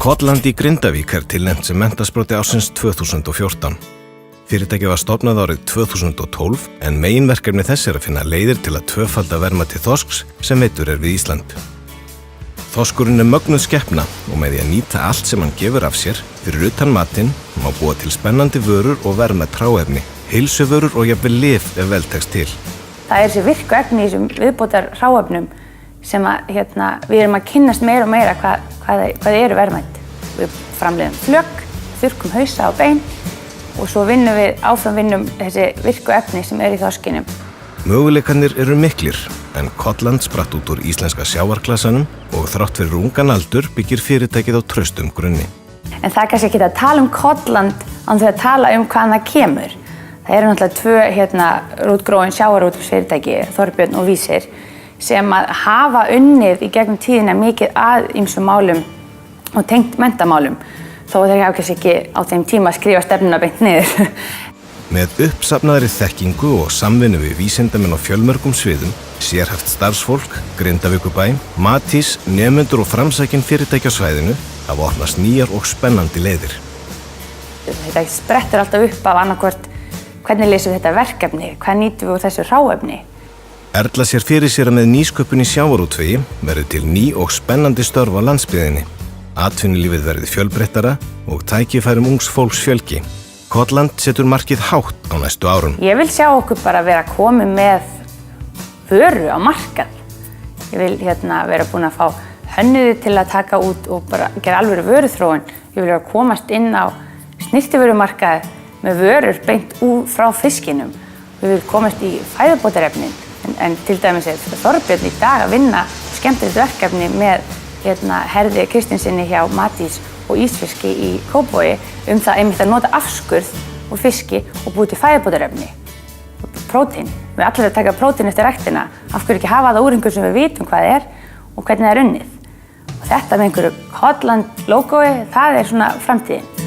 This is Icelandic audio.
Kotland í Grindavík tilnefnt sem menntasproti ársins 2014. Fyrirtækið var stofnað árið 2012 en meginverkefni þess að finna leiðir til að tvöfalda verðmæti þorsks sem veiddur við Ísland. Þorskurinn mögnuð skepna og með því að nýta allt sem hann gefur af sér fyrir utan matinn má búa til spennandi vörur og verðmæt hráefni, heilsuvörur og jafnvel lyf ef vel tekst til. Það þessi virku efni í þessum viðbótar hráefnum sem við erum að kynnast meira og meira hvað eru verðmæt. Við framleiðum flögg, þurrkum hausa og bein og svo vinnum þessi virku efni sem í þorskinum. Möguleikarnir eru miklir, en Kotland spratt út úr íslenska sjávarklasanum og þrátt fyrir ungan aldur byggir fyrirtækið á traustum grunni. En það kannski ekki að tala Kotland án þess að tala hvaðan það kemur. Það eru náttúrulega tvö rótgróin sjávarútvegsfyrirtæki, Þorbjörn og Vísir, sem hafa unnið í gegnum tíðina mikið að ýmsum málum og tengt menntamálum, þó þeir hafa kannski ekki á þeim tíma að skrifa stefnuna beint niður. Með uppsafnaðri þekkingu og samvinnu við vísindamenn á fjölmörgum sviðum, sérhæft starfsfólk, Grindavíkurbæ, Matís, nemendur og framsækin fyrirtæki á svæðinu hafa opnast nýjar og spennandi leiðir. Þetta sprettur alltaf upp af annarkvort hvernig leysum við þetta verkefni, hvað nýtum við úr þessu hráefni. Erla sér fyrir sér að með nýsköpun í sjávarútvegi verði til ný og spennandi störf á landsbyggðinni. Atvinnulífið verði fjölbreyttara og tækifærum ungs fólks fjölgi. Kotland setur markið hátt á næstu árum. Ég vil sjá okkur bara vera komið með vöru á markað. Ég vil vera búin að fá hönnuði til að taka út og bara gera alvöru vöruþróun. Ég vil vera komast inn á snyrtivörumarkað með vörur beint frá fiskinum. Við vil komast í fæðubótarefnin. En til dæmis Þorbjörn í dag að vinna skemmtilegt verkefni með Herði Kristinsinni hjá Matís og Ísfiski í Kópavogi það einmitt að nota afskurð úr fiski og búið til fæðubótarefni. Prótein. Við allir að taka prótein eftir ræktina. Af hverju ekki hafa það úr einhverju sem við vitum hvað og hvernig það unnið. Og þetta með einhverju Kotland logói, það svona framtíðin.